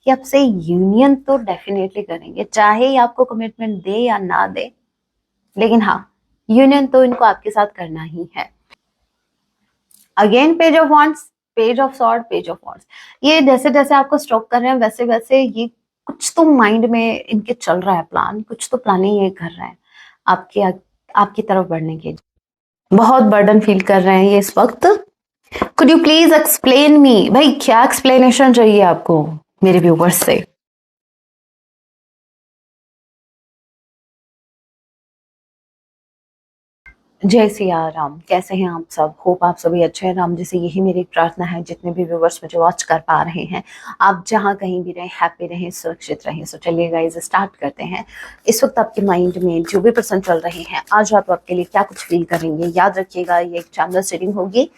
कि आपसे यूनियन तो डेफिनेटली करेंगे, चाहे ये आपको कमिटमेंट दे या ना दे, लेकिन हाँ यूनियन तो इनको आपके साथ करना ही है। Again page of wands, page of sword, page of wands. ये जैसे जैसे आपको स्ट्रोक कर रहे हैं वैसे वैसे ये कुछ तो माइंड में इनके चल रहा है प्लान, कुछ तो प्लानिंग ये कर रहे हैं आपके आपकी तरफ बढ़ने के। बहुत बर्डन फील कर रहे हैं ये इस वक्त। Could you please explain me, भाई क्या एक्सप्लेनेशन चाहिए आपको मेरे व्यूवर्स से? जय सिया राम, कैसे हैं आप सब? होप आप सभी अच्छे हैं। राम जी से यही मेरी प्रार्थना है, जितने भी व्यूवर्स मुझे वॉच कर पा रहे हैं, आप जहां कहीं भी रहें, हैप्पी रहें, सुरक्षित रहें। सो चलिए गाइस स्टार्ट करते हैं। इस वक्त आपके माइंड में जो भी पर्सन चल रहे हैं, आज रात आपके लिए क्या कुछ फील करेंगे, याद रखिएगा ये एक चैनल रीडिंग होगी।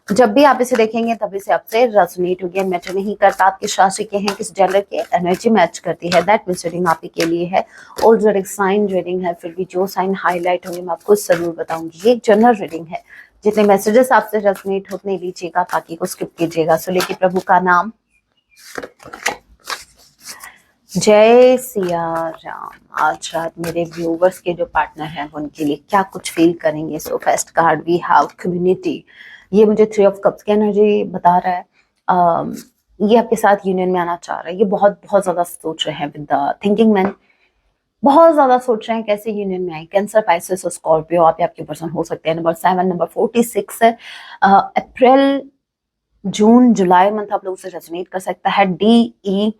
जब भी आप इसे देखेंगे तभी से आपसे रेजोनेट होगी। मैच नहीं करता आप किस राशि के हैं, किस जेंडर के, एनर्जी मैच करती है, दैट मींस रीडिंग आप ही के लिए है। और जो साइन रीडिंग है, फिर भी जो साइन हाईलाइट होंगे मैं आपको जरूर बताऊंगी। ये एक जनरल रीडिंग है, जितने मैसेजेस आपसे रेजोनेट होने लीजिएगा, बाकी को स्किप कीजिएगा। सो लेके प्रभु का नाम। जय सिया राम। आज रात मेरे व्यूवर्स के जो पार्टनर हैं उनके लिए क्या कुछ फील करेंगे? So first card we have community. ये मुझे थ्री ऑफ कप्स की एनर्जी बता रहा है। ये आपके साथ यूनियन में आना चाह रहा है। ये बहुत बहुत ज्यादा सोच रहे हैं विद द थिंकिंग मैन, बहुत ज्यादा सोच रहे हैं कैसे यूनियन में आए। कैंसर, पाइसेस और स्कॉर्पियो आप आपके पर्सन हो सकते हैं। नंबर 7, नंबर 46 है। अप्रैल, जून, जुलाई मंथ आप लोगों से रेजोनेट कर सकता है। डी, ई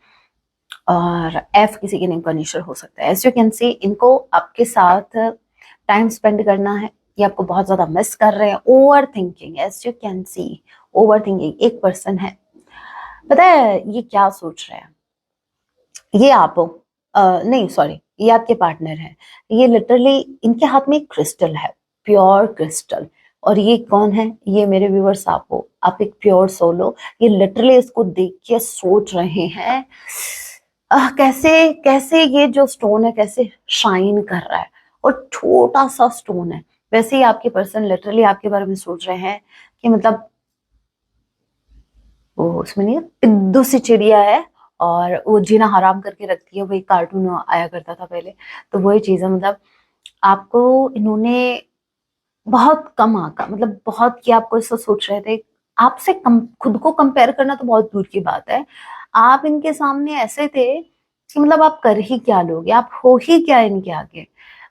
और एफ किसी के नेम का इनिशियल हो सकता है। एज यू कैन सी, इनको आपके साथ टाइम स्पेंड करना है। ये आपको बहुत ज्यादा मिस कर रहे हैं। Over thinking, as you can see, over thinking एक पर्सन है। पता है ये क्या सोच रहे हैं? ये आप नहीं सॉरी, ये आपके पार्टनर है। ये लिटरली इनके हाथ में एक क्रिस्टल है, प्योर क्रिस्टल। और ये कौन है? ये मेरे व्यूअर्स आप हो, आप एक प्योर सोल हो। ये लिटरली इसको देख के सोच रहे हैं कैसे कैसे ये जो स्टोन है कैसे शाइन कर रहा है। और छोटा सा स्टोन है, वैसे ही आपके पर्सन लिटरली आपके बारे में सोच रहे हैं कि मतलब वो उसमें नहीं पिद्दू सी चिड़िया है और वो जीना हराम करके रखती है। वही कार्टून आया करता था पहले, तो वही चीज है। मतलब आपको इन्होंने बहुत कम आका, मतलब बहुत कि आपको ऐसा सोच रहे थे। आपसे खुद को कंपेयर करना तो बहुत दूर की बात है। आप इनके सामने ऐसे थे कि मतलब आप कर ही क्या लोगे, आप हो ही क्या इनके आगे।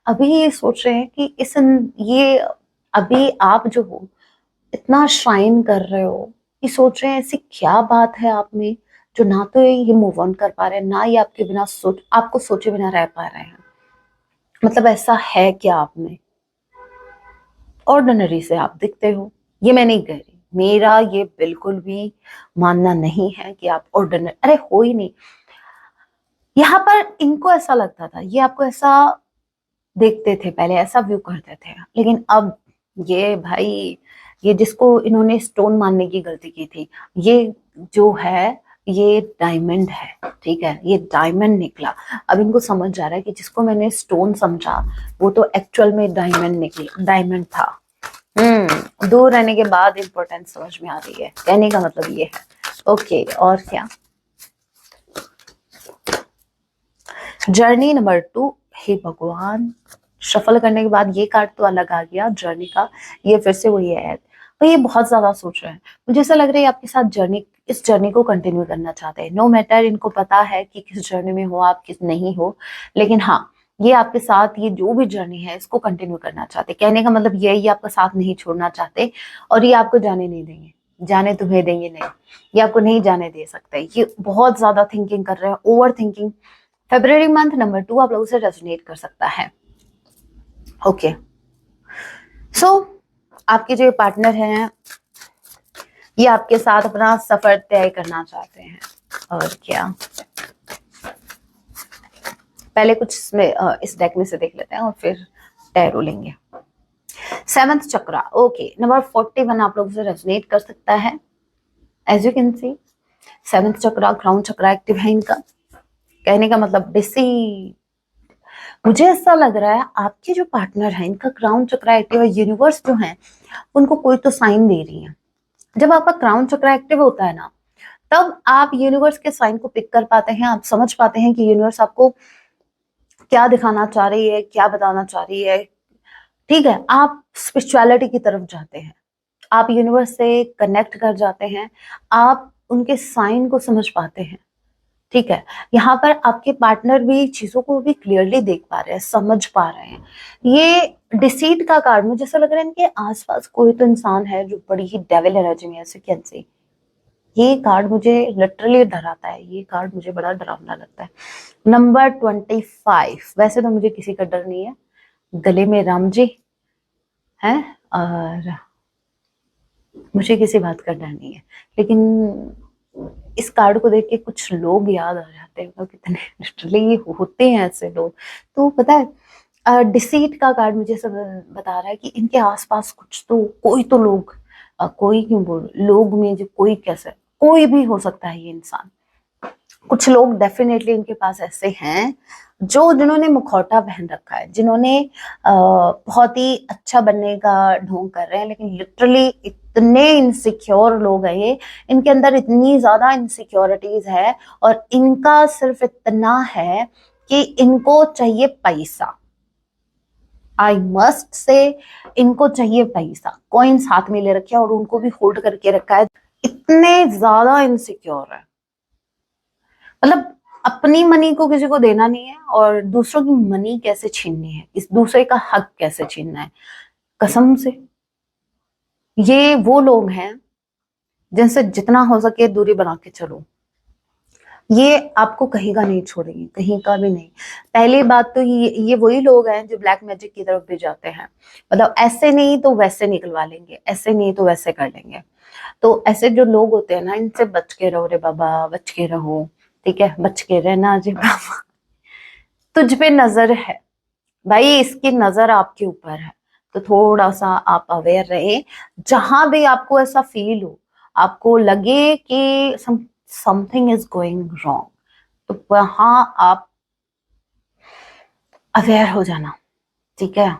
अभी ये सोच रहे हैं कि ये अभी आप जो हो इतना शाइन कर रहे हो, ये सोच रहे हैं ऐसी क्या बात है आप में जो ना तो ये मूव ऑन कर पा रहे हैं, ना ये आपके बिना आपको सोचे बिना रह पा रहे हैं। मतलब ऐसा है क्या आप में? ऑर्डिनरी से आप दिखते हो, ये मैं नहीं कह रही, मेरा ये बिल्कुल भी मानना नहीं है कि आप ऑर्डिनरी, अरे हो ही नहीं। यहाँ पर इनको ऐसा लगता था, ये आपको ऐसा देखते थे, पहले ऐसा व्यू करते थे, लेकिन अब ये भाई, ये जिसको इन्होंने स्टोन मानने की गलती की थी, ये जो है ये डायमंड है। ठीक है, ये डायमंड निकला। अब इनको समझ जा रहा है कि जिसको मैंने स्टोन समझा वो तो एक्चुअल में डायमंड निकला, डायमंड था। दूर रहने के बाद इंपॉर्टेंस समझ में आ रही है, कहने का मतलब ये है। ओके, और क्या? Journey number 2। हे भगवान, शफल करने के बाद ये कार्ड तो अलग आ गया जर्नी का। ये फिर से वही है। तो ये बहुत ज्यादा सोच रहे हैं। मुझे ऐसा लग रहा है आपके साथ जर्नी, इस जर्नी को कंटिन्यू करना चाहते हैं। नो मैटर इनको पता है कि किस जर्नी में हो आप, किस नहीं हो, लेकिन हाँ ये आपके साथ ये जो भी जर्नी है इसको कंटिन्यू करना चाहते। कहने का मतलब ये आपका साथ नहीं छोड़ना चाहते और ये आपको जाने नहीं देंगे। जाने तुम्हें देंगे नहीं, ये आपको नहीं जाने दे सकते। ये बहुत ज्यादा थिंकिंग कर रहे हैं, over thinking. February month number 2 आप लोगों से रेजोनेट कर सकता है। ओके, सो आपके जो पार्टनर हैं ये आपके साथ अपना सफर तय करना चाहते हैं। और क्या, पहले कुछ इसमें इस डेक में से देख लेते हैं और फिर टैरो लेंगे। 7th चक्रा, ओके, नंबर 41 आप लोगों से रेजोनेट कर सकता है। As you can see 7th chakra, crown chakra active है इनका। कहने का मतलब डिसी, मुझे ऐसा लग रहा है आपके जो पार्टनर है इनका क्राउन चक्रा एक्टिव है। यूनिवर्स जो है उनको कोई तो साइन दे रही है। जब आपका क्राउन चक्रा एक्टिव होता है ना, तब आप यूनिवर्स के साइन को पिक कर पाते हैं, आप समझ पाते हैं कि यूनिवर्स आपको क्या दिखाना चाह रही है, क्या बताना चाह रही है। ठीक है, आप स्पिरिचुअलिटी की तरफ जाते हैं, आप यूनिवर्स से कनेक्ट कर जाते हैं, आप उनके साइन को समझ पाते हैं। ठीक है, यहाँ पर आपके पार्टनर भी चीजों को भी क्लियरली देख पा रहे हैं, समझ पा रहे हैं। ये डिसीट का कार्ड, मुझे ऐसा लग रहा है इनके आसपास कोई तो इंसान है जो बड़ी ही डेविल एनर्जी में है, ऐसे कैन से। ये कार्ड मुझे लिटरली डराता है, ये कार्ड मुझे बड़ा डरावना लगता है। नंबर 25, वैसे तो मुझे किसी का डर नहीं है, गले में राम जी है और मुझे किसी बात का डर नहीं है, लेकिन इस कार्ड को देख के कुछ लोग याद आ जाते हैं, कितने लिटरली होते हैं ऐसे लोग। तो पता है डिसीट का कार्ड मुझे सब बता रहा है कि इनके आसपास कुछ तो कोई तो लोग, कोई क्यों बोल, लोग में जो कोई, कैसे कोई भी हो सकता है ये इंसान। कुछ लोग डेफिनेटली इनके पास ऐसे हैं जो जिन्होंने मुखौटा पहन रखा है, जिन्होंने बहुत ही अच्छा बनने का ढोंग कर रहे हैं, लेकिन लिटरली इतने इनसिक्योर लोग हैं ये, इनके अंदर इतनी ज्यादा इनसिक्योरिटीज है और इनका सिर्फ इतना है कि इनको चाहिए पैसा। आई मस्ट से इनको चाहिए पैसा, कॉइन्स हाथ में ले रखे हैं और उनको भी होल्ड करके रखा है, इतने ज्यादा इनसिक्योर है। मतलब अपनी मनी को किसी को देना नहीं है और दूसरों की मनी कैसे छीननी है, इस दूसरे का हक कैसे छीनना है, कसम से। ये वो लोग हैं जिनसे जितना हो सके दूरी बना के चलो, ये आपको कहीं का नहीं छोड़ेंगे, कहीं का भी नहीं। पहली बात तो ये वही लोग हैं जो ब्लैक मैजिक की तरफ भी जाते हैं, मतलब ऐसे नहीं तो वैसे निकलवा लेंगे, ऐसे नहीं तो वैसे कर लेंगे। तो ऐसे जो लोग होते हैं ना, इनसे बच के रहो रे बाबा, बच के रहो। ठीक है, बच के रहना जी बाबा। तुझ पे नजर है भाई, इसकी नजर आपके ऊपर है, तो थोड़ा सा आप अवेयर रहे। जहां भी आपको ऐसा फील हो, आपको लगे कि समथिंग इज गोइंग रॉन्ग, तो वहां आप अवेयर हो जाना। ठीक है,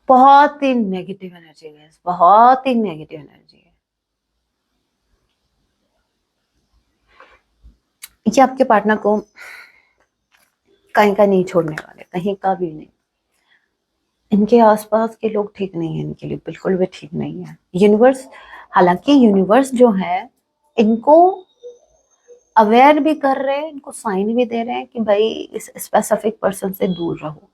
बहुत ही नेगेटिव एनर्जी है, बहुत ही नेगेटिव एनर्जी है। ये आपके पार्टनर को कहीं का नहीं छोड़ने वाले, कहीं का भी नहीं। इनके आसपास के लोग ठीक नहीं है, इनके लिए बिल्कुल भी ठीक नहीं है। यूनिवर्स, हालांकि यूनिवर्स जो है इनको अवेयर भी कर रहे हैं, इनको साइन भी दे रहे हैं कि भाई इस स्पेसिफिक पर्सन से दूर रहो।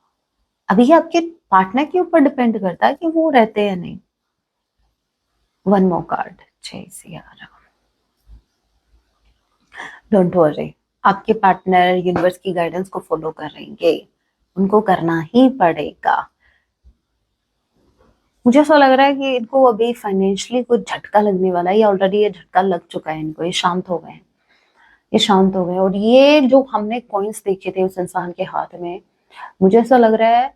अभी ये आपके पार्टनर के ऊपर डिपेंड करता है कि वो रहते हैं नहीं। One more card, 6 don't worry, आपके पार्टनर यूनिवर्स की गाइडेंस को फॉलो करेंगे, उनको करना ही पड़ेगा। मुझे ऐसा लग रहा है कि इनको अभी फाइनेंशियली कुछ झटका लगने वाला है, या ऑलरेडी ये झटका लग चुका है इनको, ये शांत हो गए हैं, ये शांत हो गए। और ये जो हमने कॉइन्स देखे थे उस इंसान के हाथ में, मुझे ऐसा लग रहा है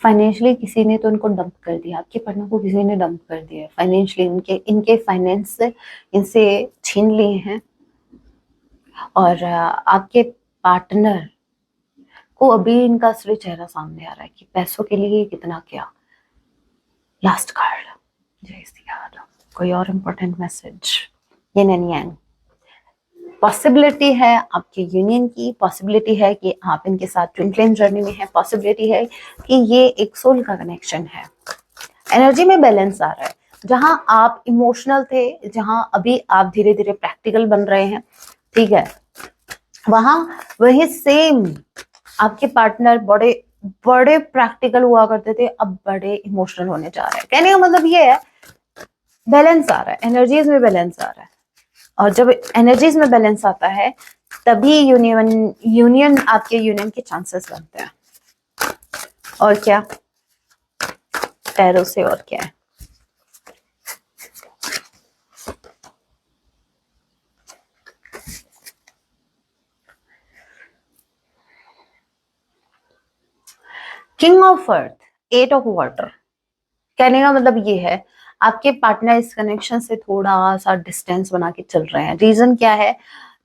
फाइनेंशियली किसी ने तो इनको डंप कर दिया, आपके पार्टनर को किसी ने डंप कर दिया फाइनेंशियली, इनके इनके फाइनेंस से इनसे छीन लिए हैं। और आपके पार्टनर को अभी इनका असली चेहरा सामने आ रहा है कि पैसों के लिए कितना क्या। लास्ट कार्ड, जय श्री राम। कोई और इम्पोर्टेंट मैसेज? ये नहीं, पॉसिबिलिटी है आपके यूनियन की, पॉसिबिलिटी है कि आप इनके साथ ट्विन फ्लेम जर्नी में है, पॉसिबिलिटी है कि ये एक सोल का कनेक्शन है। एनर्जी में बैलेंस आ रहा है, जहां आप इमोशनल थे, जहां अभी आप धीरे धीरे प्रैक्टिकल बन रहे हैं। ठीक है, वहां वही सेम आपके पार्टनर बड़े बड़े प्रैक्टिकल हुआ करते थे, अब बड़े इमोशनल होने जा रहे हैं। कहने का मतलब ये है बैलेंस आ रहा है, एनर्जीज में बैलेंस आ रहा है। और जब एनर्जीज में बैलेंस आता है तभी यूनियन आपके यूनियन के चांसेस बनते हैं। और क्या, पैरों से और क्या है। King of earth, 8 of water. कहने का मतलब ये है आपके पार्टनर इस कनेक्शन से थोड़ा सा डिस्टेंस बना के चल रहे हैं। रीजन क्या है?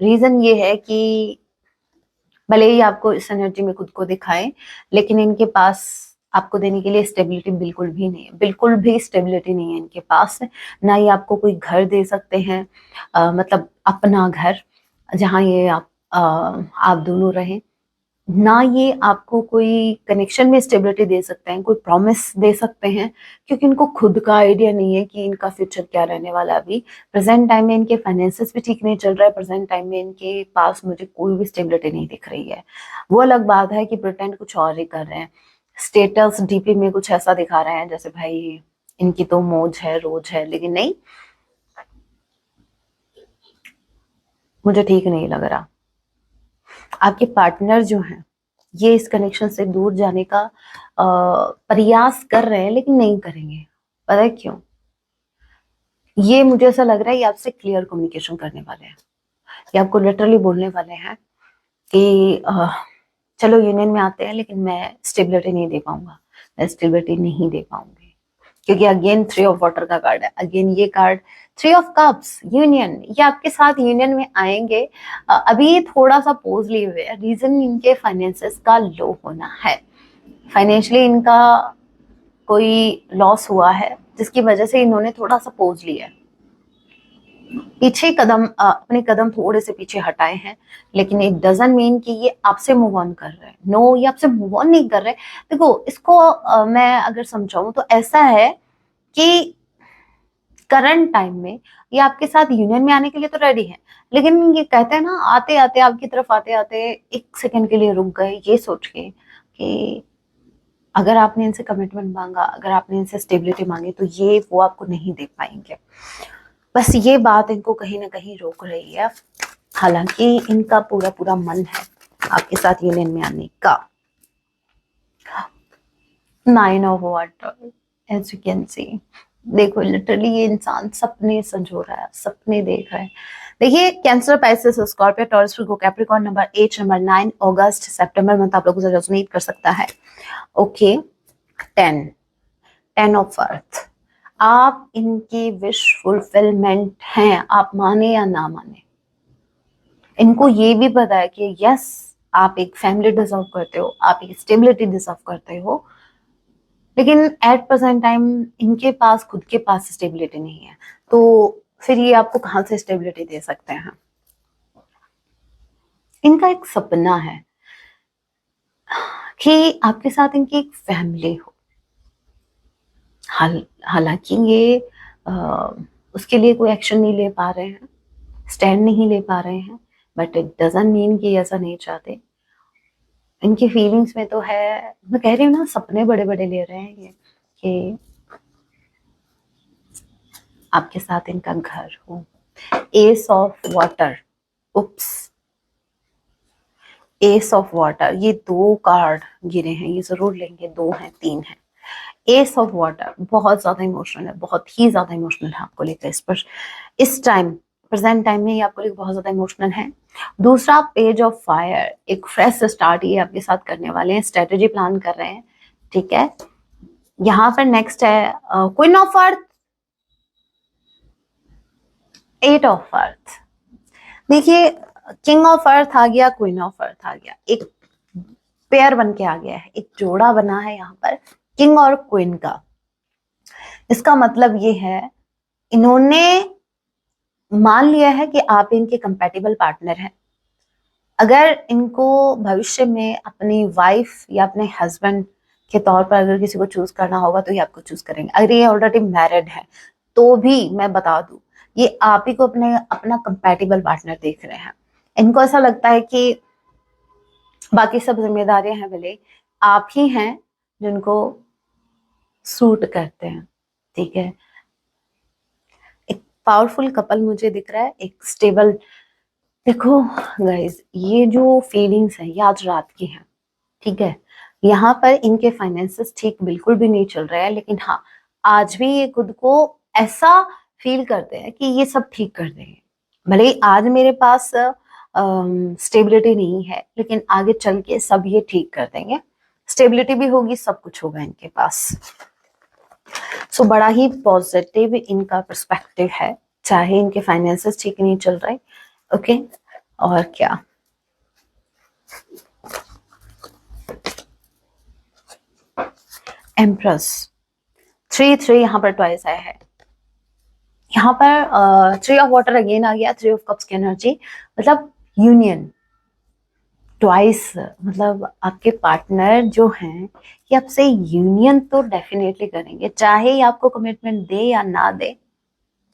रीजन ये है कि भले ही आपको इस एनर्जी में खुद को दिखाएं, लेकिन इनके पास आपको देने के लिए स्टेबिलिटी बिल्कुल भी नहीं है, बिल्कुल भी स्टेबिलिटी नहीं है इनके पास। ना ही आपको कोई घर दे सकते हैं, मतलब अपना घर जहाँ ये आप दोनों रहें। ना ये आपको कोई कनेक्शन में स्टेबिलिटी दे सकते हैं, कोई प्रॉमिस दे सकते हैं, क्योंकि इनको खुद का आइडिया नहीं है कि इनका फ्यूचर क्या रहने वाला है। अभी प्रेजेंट टाइम में इनके फाइनेंसेस भी ठीक नहीं चल रहा है, प्रेजेंट टाइम में इनके पास मुझे कोई भी स्टेबिलिटी नहीं दिख रही है। वो अलग बात है कि प्रिटेंड कुछ और ही कर रहे हैं, स्टेटस डीपी में कुछ ऐसा दिखा रहे हैं जैसे भाई इनकी तो मौज है रोज है, लेकिन नहीं, मुझे ठीक नहीं लग रहा। आपके पार्टनर जो हैं ये इस कनेक्शन से दूर जाने का प्रयास कर रहे हैं, लेकिन नहीं करेंगे। पता है क्यों? ये मुझे ऐसा लग रहा है ये आपसे क्लियर कम्युनिकेशन करने वाले हैं, ये आपको लिटरली बोलने वाले हैं कि चलो यूनियन में आते हैं, लेकिन मैं स्टेबिलिटी नहीं दे पाऊंगा, मैं स्टेबिलिटी नहीं दे पाऊंगी। क्योंकि अगेन 3 ऑफ वाटर का कार्ड है, अगेन ये कार्ड 3 ऑफ कप्स, यूनियन, ये आपके साथ यूनियन में आएंगे। अभी ये थोड़ा सा पोज लिए हुए है, रीजन इनके फाइनेंसेस का लो होना है। फाइनेंशियली इनका कोई लॉस हुआ है जिसकी वजह से इन्होंने थोड़ा सा पोज लिया है, पीछे कदम अपने कदम थोड़े से पीछे हटाए हैं, लेकिन इट डजंट मीन कि ये आपसे मूव ऑन कर रहे हैं। नो, ये आपसे मूव ऑन नहीं कर रहे। देखो इसको मैं अगर समझाऊं तो ऐसा है कि करंट टाइम में ये आपके साथ यूनियन में आने के लिए तो रेडी है, लेकिन ये कहते हैं ना, आते आते आपकी तरफ आते आते एक सेकंड के लिए रुक गए, ये सोच के कि अगर आपने इनसे कमिटमेंट मांगा, अगर आपने इनसे स्टेबिलिटी मांगी, तो ये वो आपको नहीं दे पाएंगे। बस ये बात इनको कहीं ना कहीं रोक रही है। हालांकि इनका पूरा पूरा मन है आपके साथ यूनियन में आने का। 9 of water, as you can see, देखो लिटरली ये इंसान सपने संजो रहा है, सपने देख रहा है। देखिए कैंसर, पाइसेस, स्कॉर्पियो, टॉरस, वर्गो, कैप्रिकॉर्न, नंबर 8, नंबर 9, अगस्त, सितंबर मंथ आप लोगों से रेजोनेट कर सकता है। ओके, 10 ऑफ अर्थ, आप इनकी विश फुलफिलमेंट हैं, आप माने या ना माने। इनको ये भी पता है कि यस, आप एक फैमिली डिजर्व करते हो, आप एक स्टेबिलिटी डिजर्व करते हो, लेकिन एट प्रेजेंट टाइम इनके पास खुद के पास स्टेबिलिटी नहीं है, तो फिर ये आपको कहां से स्टेबिलिटी दे सकते हैं। इनका एक सपना है कि आपके साथ इनकी एक फैमिली हो। हालांकि ये उसके लिए कोई एक्शन नहीं ले पा रहे हैं, स्टैंड नहीं ले पा रहे हैं, बट इट डजंट मीन कि ऐसा नहीं चाहते। इनकी फीलिंग्स में तो है, मैं कह रही हूँ ना, सपने बड़े बड़े ले रहे हैं ये कि आपके साथ इनका घर हो। S of water, oops, S of water, ये 2 कार्ड गिरे हैं, ये जरूर लेंगे, 2 हैं 3 हैं। एस ऑफ वाटर बहुत ज्यादा इमोशनल है, बहुत ही ज्यादा इमोशनल है आपको लेकर। इस पर इस टाइम प्रेजेंट टाइम में ये आपको लेकर बहुत ज्यादा इमोशनल है। दूसरा पेज ऑफ फायर, एक फ्रेश स्टार्ट ये आपके साथ करने वाले हैं, स्ट्रेटेजी प्लान कर रहे हैं, ठीक है। यहाँ पर नेक्स्ट है queen of earth, 8 of earth. देखिए किंग ऑफ अर्थ आ गया, क्वीन ऑफ अर्थ आ गया, एक पेयर बन के आ गया है, एक जोड़ा बना है यहाँ पर किंग और क्वीन का। इसका मतलब ये है इन्होंने मान लिया है कि आप इनके कंपैटिबल पार्टनर हैं। अगर इनको भविष्य में अपनी वाइफ या अपने हस्बैंड के तौर पर अगर किसी को चूज करना होगा तो ये आपको चूज करेंगे। अगर ये ऑलरेडी मैरिड है तो भी मैं बता दूं, ये आप ही को अपना कंपैटिबल पार्टनर देख रहे हैं। इनको ऐसा लगता है कि बाकी सब जिम्मेदारियां हैं भले, आप ही हैं जिनको सूट करते हैं, ठीक है। एक पावरफुल कपल मुझे दिख रहा है, एक स्टेबल। देखो गाइज, ये जो फीलिंग्स है ये आज रात की हैं, ठीक है। यहाँ पर इनके फाइनेंसेस ठीक बिल्कुल भी नहीं चल रहे हैं, लेकिन हाँ आज भी ये खुद को ऐसा फील करते हैं कि ये सब ठीक कर देंगे। भले ही आज मेरे पास स्टेबिलिटी नहीं है, लेकिन आगे चल के सब ये ठीक कर देंगे, स्टेबिलिटी भी होगी, सब कुछ होगा इनके पास। सो बड़ा ही पॉजिटिव इनका पर्सपेक्टिव है, चाहे इनके फाइनेंसेस ठीक नहीं चल रहे। ओके, और क्या, एम्प्रेस 3 3 यहाँ पर ट्वाइस आया है। यहाँ पर 3 ऑफ वाटर अगेन आ गया, 3 ऑफ कप्स की एनर्जी, मतलब यूनियन ट्वाइस, मतलब आपके पार्टनर जो हैं ये आपसे यूनियन तो डेफिनेटली करेंगे, चाहे ये आपको कमिटमेंट दे या ना दे,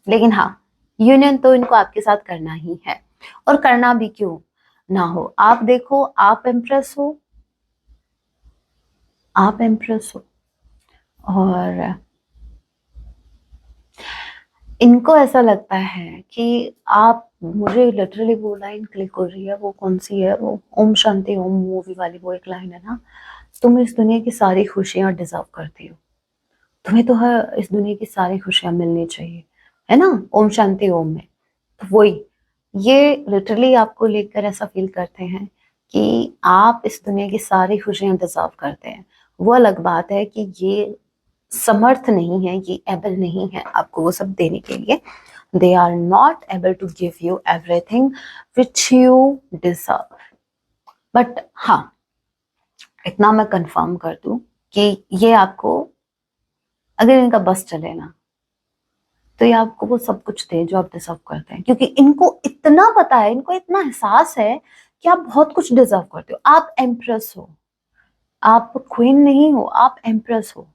लेकिन हाँ यूनियन तो इनको आपके साथ करना ही है। और करना भी क्यों ना हो। आप देखो, आप एम्प्रेस हो, आप एम्प्रेस हो, और इनको ऐसा लगता है कि आप, मुझे लिटरली वो लाइन क्लिक हो रही है, वो कौन सी है, वो ओम शांति ओम मूवी वाली वो एक लाइन है ना, तुम इस दुनिया की सारी खुशियां डिजर्व करती हो, तुम्हें तो हर इस दुनिया की सारी खुशियां मिलनी चाहिए, है ना, ओम शांति ओम में। तो वही, ये लिटरली आपको लेकर ऐसा फील करते हैं कि आप इस दुनिया की सारी खुशियां डिजर्व करते हैं। वो अलग बात है कि ये समर्थ नहीं है, ये एबल नहीं है आपको वो सब देने के लिए। They are not able to give you everything which you deserve. But हाँ, इतना मैं कंफर्म कर दूं कि ये आपको, अगर इनका बस चले ना, तो ये आपको वो सब कुछ दे जो आप डिजर्व करते हैं, क्योंकि इनको इतना पता है, इनको इतना एहसास है कि आप बहुत कुछ डिजर्व करते हो। आप एम्प्रेस हो, आप क्वीन नहीं हो, आप एम्प्रेस हो।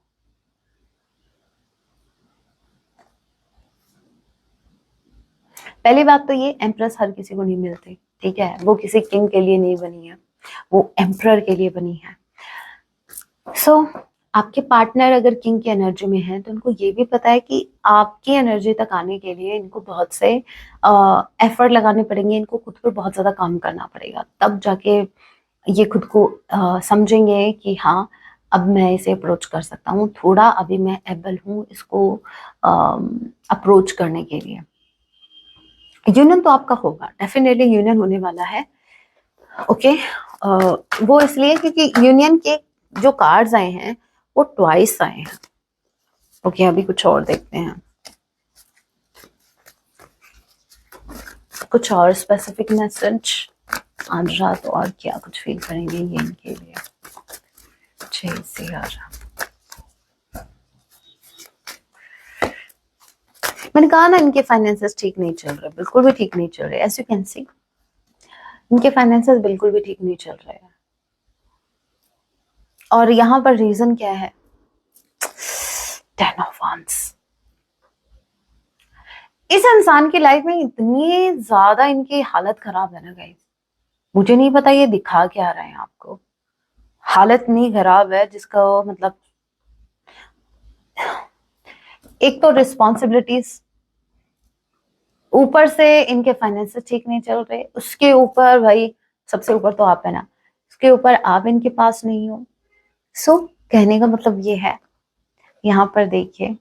पहली बात तो ये, एम्प्रेस हर किसी को नहीं मिलती, ठीक है, वो किसी किंग के लिए नहीं बनी है, वो एम्प्रर के लिए बनी है। सो आपके पार्टनर अगर किंग की एनर्जी में है तो उनको ये भी पता है कि आपकी एनर्जी तक आने के लिए इनको बहुत से एफर्ट लगाने पड़ेंगे, इनको खुद पर बहुत ज्यादा काम करना पड़ेगा, तब जाके ये खुद को समझेंगे कि हाँ अब मैं इसे अप्रोच कर सकता हूँ, थोड़ा अभी मैं एबल हूँ इसको अप्रोच करने के लिए। यूनियन तो आपका होगा, डेफिनेटली यूनियन होने वाला है। ओके, वो इसलिए क्योंकि यूनियन के जो कार्ड्स आए हैं वो ट्वाइस आए हैं। ओके, अभी कुछ और देखते हैं, कुछ और स्पेसिफिक मैसेज आज रात और क्या कुछ फील करेंगे ये इनके लिए। जय सिया राम। मैंने कहा ना इनके फाइनेंसेस ठीक नहीं चल रहे, बिल्कुल भी ठीक नहीं चल रहे, एज यू कैन सी इनके फाइनेंसेस बिल्कुल भी ठीक नहीं चल रहे हैं। और यहाँ पर रीजन क्या है, 10 ऑफ वांड्स। इस इंसान की लाइफ में इतनी ज्यादा इनकी हालत खराब है ना गाइस, मुझे नहीं पता ये दिखा क्या रहे हैं आपको। हालत नहीं खराब है जिसका मतलब, एक तो रिस्पॉन्सिबिलिटीज, ऊपर से इनके फाइनेंसेस ठीक नहीं चल रहे, उसके ऊपर भाई सबसे ऊपर तो आप है ना, उसके ऊपर आप इनके पास नहीं हो। सो कहने का मतलब ये है, यहाँ पर देखिए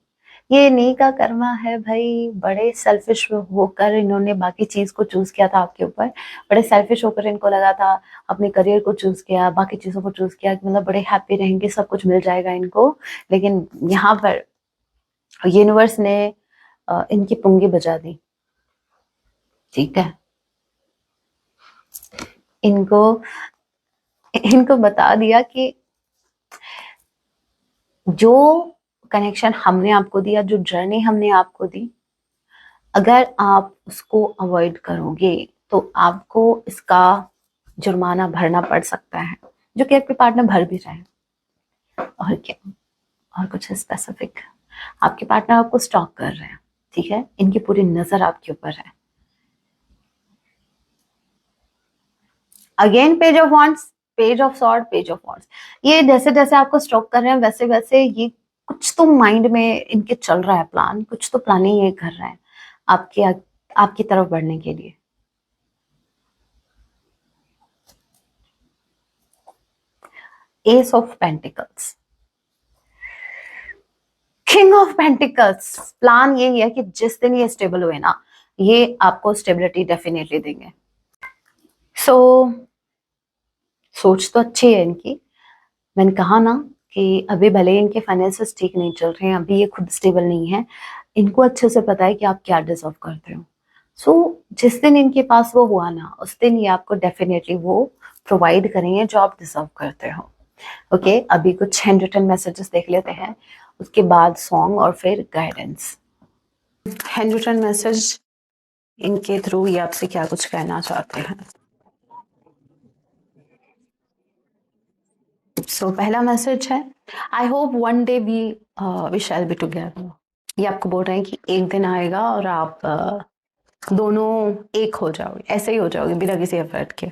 ये इन्हीं का कर्मा है भाई, बड़े सेल्फिश होकर इन्होंने बाकी चीज को चूज किया था आपके ऊपर, बड़े सेल्फिश होकर इनको लगा था, अपने करियर को चूज किया, बाकी चीजों को चूज किया कि मतलब बड़े हैप्पी रहेंगे, सब कुछ मिल जाएगा इनको। लेकिन यहाँ पर यूनिवर्स ने इनकी पुंगी बजा दी, ठीक है, इनको इनको बता दिया कि जो कनेक्शन हमने आपको दिया, जो जर्नी हमने आपको दी, अगर आप उसको अवॉइड करोगे तो आपको इसका जुर्माना भरना पड़ सकता है, जो कि आपके पार्टनर भर भी रहे हैं। और क्या, और कुछ स्पेसिफिक, आपके पार्टनर आपको स्टॉक कर रहे हैं, ठीक है, इनकी पूरी नजर आपके ऊपर है। Again page of wands, page of sword, page of wands. ये जैसे जैसे आपको स्टॉक कर रहे हैं वैसे वैसे ये कुछ तो माइंड में इनके चल रहा है प्लान, कुछ तो प्लानिंग ये कर रहे हैं आपकी तरफ बढ़ने के लिए। S of pentacles, king of pentacles. Plan यही है कि जिस दिन ये स्टेबल हुए ना, ये आपको स्टेबिलिटी डेफिनेटली देंगे। सो सोच तो अच्छी है इनकी, मैंने कहा ना कि अभी भले इनके फाइनेंसेस ठीक नहीं चल रहे हैं, अभी ये खुद स्टेबल नहीं है, इनको अच्छे से पता है कि आप क्या डिजर्व करते हो। सो जिस दिन इनके पास वो हुआ ना, उस दिन ये आपको डेफिनेटली वो प्रोवाइड करेंगे जो आप डिजर्व करते हो। ओके, अभी कुछ हैंड रिटन मैसेजेस देख लेते हैं, उसके बाद सॉन्ग और फिर गाइडेंस। हैंड रिटन मैसेज, इनके थ्रू ये आपसे क्या कुछ कहना चाहते हैं। सो पहला मैसेज है, I hope one day we shall be together. ये आपको बोल रहे हैं कि एक दिन आएगा और आप दोनों एक हो जाओगे, ऐसे ही हो जाओगे बिना किसी एफर्ट के।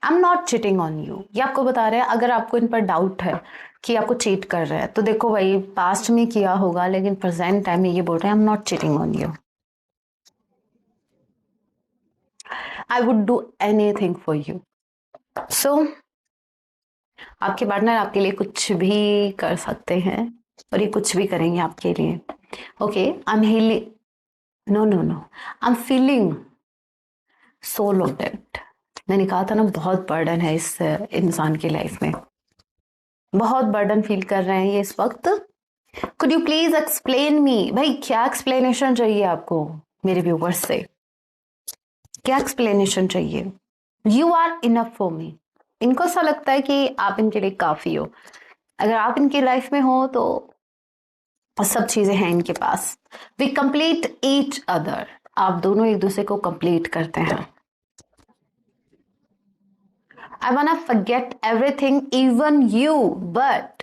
आई am not cheating on you, ये आपको बता रहे हैं अगर आपको इन पर डाउट है कि आपको चीट कर रहे हैं, तो देखो भाई पास्ट में किया होगा, लेकिन प्रेजेंट टाइम में ये बोल रहे हैं I am not cheating on you, I would do anything for you. So आपके पार्टनर आपके लिए कुछ भी कर सकते हैं और ये कुछ भी करेंगे आपके लिए। Okay, I am healing, no no no, I am feeling so loaded. मैंने कहा था ना, बहुत बर्डन है इस इंसान की लाइफ में, बहुत बर्डन फील कर रहे हैं ये इस वक्त। Could you please explain me, भाई क्या एक्सप्लेनेशन चाहिए आपको मेरे व्यूवर्स से, क्या एक्सप्लेनेशन चाहिए। You are enough for me, इनको ऐसा लगता है कि आप इनके लिए काफी हो, अगर आप इनकी लाइफ में हो तो सब चीजें हैं इनके पास। वी कंप्लीट ईच अदर, आप दोनों एक दूसरे को कंप्लीट करते हैं। I want forget everything even you, but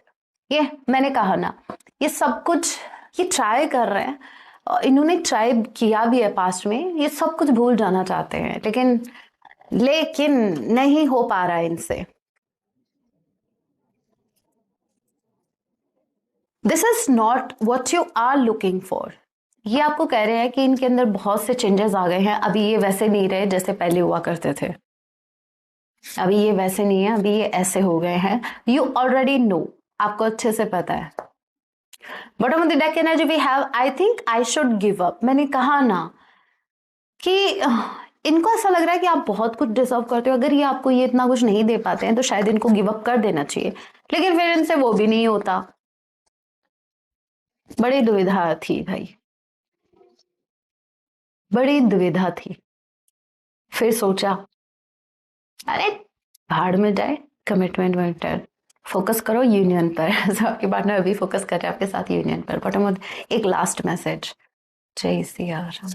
ये मैंने कहा ना, ये सब कुछ ये ट्राई कर रहे हैं, और इन्होंने ट्राई किया भी है पास्ट में, ये सब कुछ भूल जाना चाहते हैं, लेकिन लेकिन नहीं हो पा रहा है इनसे। This is not what you are looking for. ये आपको कह रहे हैं कि इनके अंदर बहुत से चेंजेस आ गए हैं, अभी ये वैसे नहीं रहे जैसे पहले हुआ करते थे, अभी ये वैसे नहीं है, अभी ये ऐसे हो गए हैं। यू ऑलरेडी नो, आपको अच्छे से पता है। Bottom of the deck energy we have, I think I should give up. मैंने कहा ना कि इनको ऐसा लग रहा है कि आप बहुत कुछ डिजर्व करते हो, अगर ये आपको ये इतना कुछ नहीं दे पाते हैं तो शायद इनको गिव अप कर देना चाहिए, लेकिन फिर इनसे वो भी नहीं होता। बड़ी दुविधा थी भाई, बड़ी दुविधा थी। फिर सोचा अरे भाड़ में जाए कमिटमेंट वमिटमेंट, फोकस करो यूनियन पर। so, आपके पार्टनर अभी फोकस कर रहे हैं आपके साथ यूनियन पर। बॉटम एक last message, Jai Siya Ram.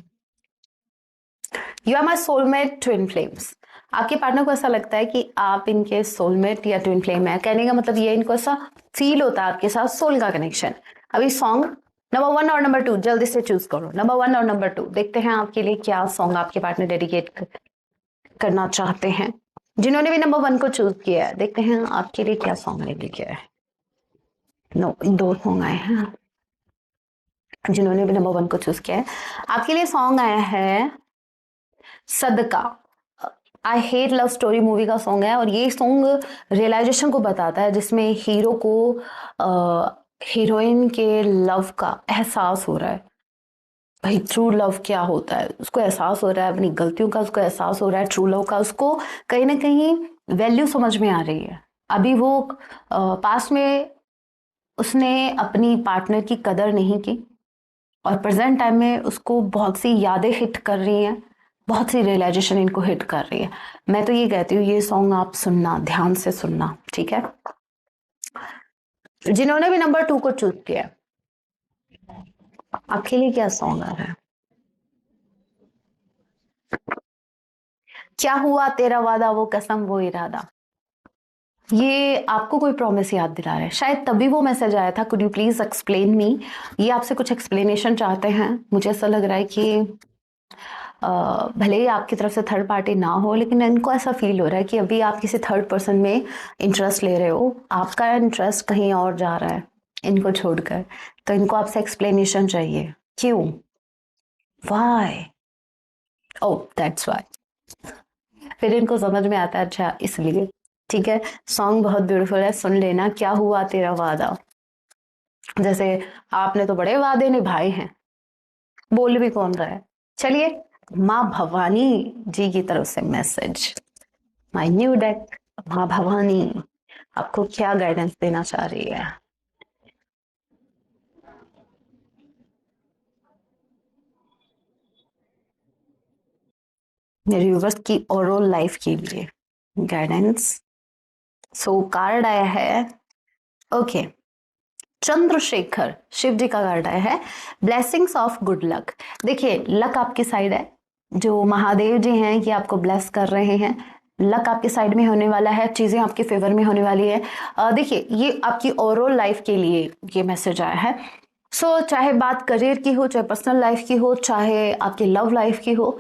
You are my soulmate twin flames. आपके पार्टनर को ऐसा लगता है कि आप इनके सोलमेट या ट्विन फ्लेम है, कहने का मतलब ये इनको ऐसा फील होता है आपके साथ सोल का कनेक्शन। अभी सॉन्ग नंबर 1 और नंबर 2 जल्दी से चूज करो, नंबर 1 और नंबर 2, देखते हैं आपके लिए क्या सॉन्ग आपके पार्टनर डेडिकेट करना चाहते हैं। जिन्होंने भी नंबर 1 को चूज किया है, देखते हैं आपके लिए क्या सॉन्ग लेके आया है। नो, 2 सॉन्ग आए हैं। जिन्होंने भी नंबर 1 को चूज किया है, आपके लिए सॉन्ग आया है सदका। I hate love story movie का सॉन्ग है, और ये सॉन्ग रियलाइजेशन को बताता है, जिसमें हीरो को हीरोइन के लव का एहसास हो रहा है। भाई ट्रू लव क्या होता है उसको एहसास हो रहा है, अपनी गलतियों का उसको एहसास हो रहा है, ट्रू लव का उसको कहीं ना कहीं वैल्यू समझ में आ रही है। अभी वो पास्ट में उसने अपनी पार्टनर की कदर नहीं की, और प्रेजेंट टाइम में उसको बहुत सी यादें हिट कर रही हैं, बहुत सी रियलाइजेशन इनको हिट कर रही है। मैं तो ये कहती हूँ ये सॉन्ग आप सुनना, ध्यान से सुनना, ठीक है। जिन्होंने भी नंबर 2 को चूज किया, आपके लिए क्या सॉन्ग आ रहा है। क्या हुआ तेरा वादा वो कसम वो इरादा, ये आपको कोई प्रॉमिस याद दिला रहा है, शायद तभी वो मैसेज आया था, could you please explain me. ये आपसे कुछ एक्सप्लेनेशन चाहते हैं। मुझे ऐसा लग रहा है कि भले ही आपकी तरफ से थर्ड पार्टी ना हो, लेकिन इनको ऐसा फील हो रहा है कि अभी आप किसी थर्ड पर्सन में इंटरेस्ट ले रहे हो, आपका इंटरेस्ट कहीं और जा रहा है इनको छोड़कर, तो इनको आपसे एक्सप्लेनेशन चाहिए। क्यों, वाई, ओ दैट्स वाई। फिर इनको समझ में आता है अच्छा इसलिए, ठीक है। सॉन्ग बहुत ब्यूटीफुल है, सुन लेना। क्या हुआ तेरा वादा, जैसे आपने तो बड़े वादे निभाए हैं, बोल भी कौन रहा है। चलिए, माँ भवानी जी की तरफ से मैसेज, माय न्यू डेक। माँ भवानी आपको क्या गाइडेंस देना चाह रही है। मेरे व्यूवर्स की ओवरऑल लाइफ के लिए गाइडेंस। सो कार्ड आया है, ओके, चंद्रशेखर, शिव जी का कार्ड आया है, ब्लेसिंग्स ऑफ गुड लक। देखिए लक आपकी साइड है, जो महादेव जी हैं ये आपको ब्लेस कर रहे हैं, लक आपके साइड में होने वाला है, चीजें आपके फेवर में होने वाली है। देखिए ये आपकी ओवरऑल लाइफ के लिए ये मैसेज आया है। सो चाहे बात करियर की हो, चाहे पर्सनल लाइफ की हो, चाहे आपकी लव लाइफ की हो,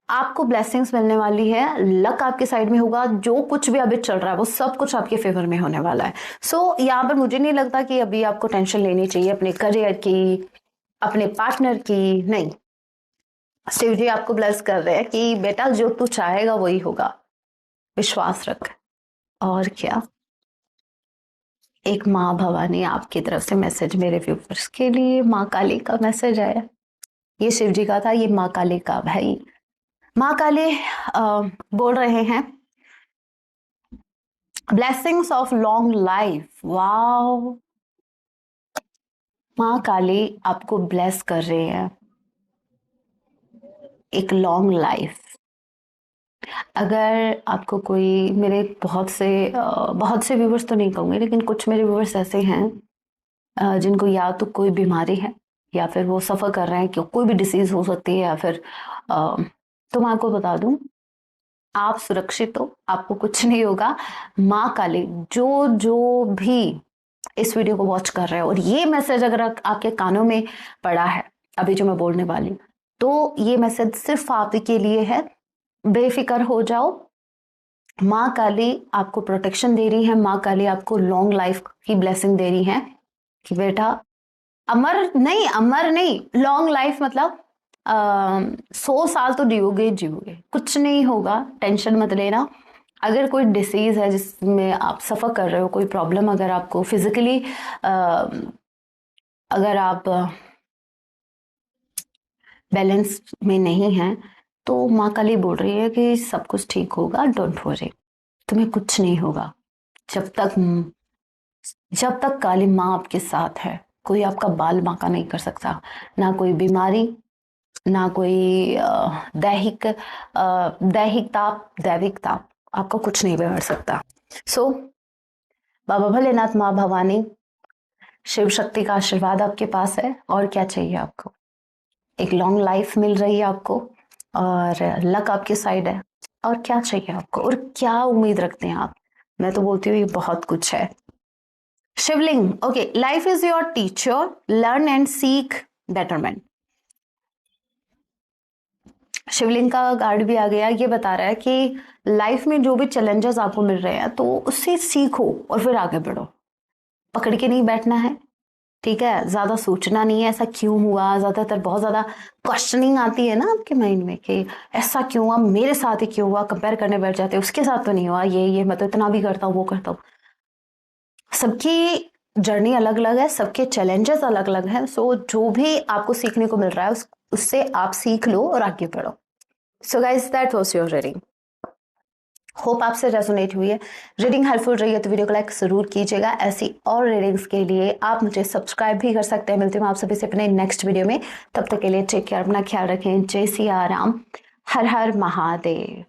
आपको ब्लेसिंग्स मिलने वाली है, लक आपके साइड में होगा, जो कुछ भी अभी चल रहा है वो सब कुछ आपके फेवर में होने वाला है। सो यहाँ पर मुझे नहीं लगता कि अभी आपको टेंशन लेनी चाहिए अपने करियर की, अपने पार्टनर की, नहीं। शिव जी आपको ब्लेस कर रहे हैं कि बेटा जो तू चाहेगा वही होगा, विश्वास रख। और क्या, एक माँ भवानी आपकी तरफ से मैसेज मेरे व्यूवर्स के लिए, माँ काली का मैसेज आया, ये शिव जी का था, ये माँ काली का भाई। माँ काली बोल रहे हैं blessings of long life. Wow, माँ काली आपको ब्लेस कर रहे हैं एक लॉन्ग लाइफ। अगर आपको कोई, मेरे बहुत से व्यूवर्स तो नहीं कहूंगे, लेकिन कुछ मेरे व्यूवर्स ऐसे हैं जिनको या तो कोई बीमारी है या फिर वो सफर कर रहे हैं कि कोई भी डिसीज हो सकती है, या फिर तो मैं आपको बता दूं आप सुरक्षित हो, आपको कुछ नहीं होगा। माँ काली जो जो भी इस वीडियो को वॉच कर रहे हो और ये मैसेज अगर आपके कानों में पड़ा है अभी जो मैं बोलने वाली हूँ, तो ये मैसेज सिर्फ आपके लिए है, बेफिक्र हो जाओ। माँ काली आपको प्रोटेक्शन दे रही है, माँ काली आपको लॉन्ग लाइफ की ब्लेसिंग दे रही है कि बेटा अमर नहीं, लॉन्ग लाइफ मतलब 100 साल तो जियोगे जियोगे, कुछ नहीं होगा, टेंशन मत लेना। अगर कोई डिसीज है जिसमें आप सफर कर रहे हो, कोई प्रॉब्लम अगर आपको फिजिकली, अगर आप बैलेंस में नहीं है, तो माँ काली बोल रही है कि सब कुछ ठीक होगा, डोंट वरी, तुम्हें कुछ नहीं होगा। जब तक काली माँ आपके साथ है, कोई आपका बाल बांका नहीं कर सकता, ना कोई बीमारी, ना कोई दैहिक ताप, दैविक ताप, आपका कुछ नहीं बिगाड़ सकता। सो बाबा भोलेनाथ, माँ भवानी, शिव शक्ति का आशीर्वाद आपके पास है, और क्या चाहिए आपको। एक लॉन्ग लाइफ मिल रही है आपको, और लक आपके साइड है, और क्या चाहिए आपको, और क्या उम्मीद रखते हैं आप। मैं तो बोलती हूँ ये बहुत कुछ है। Shivling, okay, life is your teacher, learn and seek betterment. Shivling का कार्ड भी आ गया, ये बता रहा है कि लाइफ में जो भी चैलेंजेस आपको मिल रहे हैं तो उससे सीखो और फिर आगे बढ़ो, पकड़ के नहीं बैठना है, ठीक है, ज्यादा सोचना नहीं है ऐसा क्यों हुआ। ज्यादातर बहुत ज्यादा क्वेश्चनिंग आती है ना आपके माइंड में कि ऐसा क्यों हुआ, मेरे साथ ही क्यों हुआ, कंपेयर करने बैठ जाते हैं, उसके साथ तो नहीं हुआ, ये मैं तो इतना भी करता हूँ, वो करता हूँ। सबकी जर्नी अलग अलग है, सबके चैलेंजेस अलग अलग हैं। सो जो भी आपको सीखने को मिल रहा है उससे आप सीख लो और आगे बढ़ो। So guys, that was your reading. Hope आपसे रेजोनेट हुई है, रीडिंग हेल्पफुल रही है तो वीडियो को लाइक जरूर कीजिएगा। ऐसी और रीडिंग्स के लिए आप मुझे सब्सक्राइब भी कर सकते हैं। मिलती हूँ आप सभी से अपने नेक्स्ट वीडियो में, तब तक के लिए टेक केयर, अपना ख्याल रखें। जय सिया राम, हर हर महादेव।